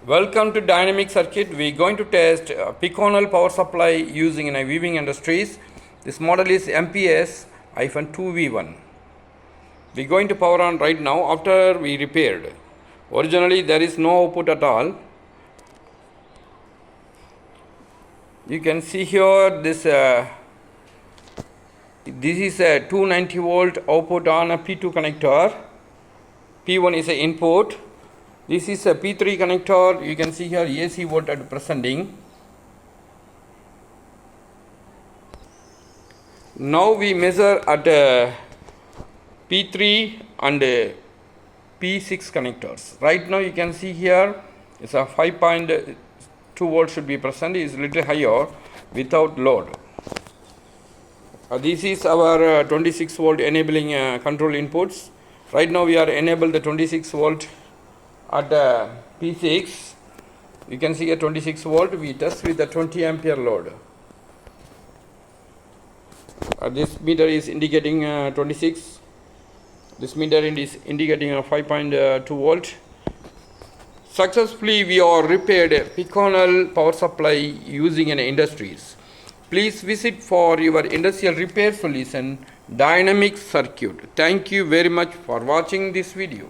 Welcome to Dynamic Circuit. We are going to test Picanol power supply using in a weaving industries. This model is MPS-2V1. We are going to power on right now after we repaired. Originally there is no output at all. You can see here this is a 290 volt output on a P2 connector. P1 is a input. This is a P3 connector. You can see here AC voltage presenting. Now we measure at P3 and P6 connectors. Right now you can see here it's a 5.2 volt should be present. Is little higher without load. This is our 26 volt enabling control inputs. Right now we are enable the 26 volt at P6. You can see a 26 volt. We test with the 20 ampere load. This meter is indicating 26. This meter is indicating a 5.2 volt. Successfully we are repaired Picanol power supply using in industries. Please visit for your industrial repair solution Dynamic Circuit. Thank you very much for watching this video.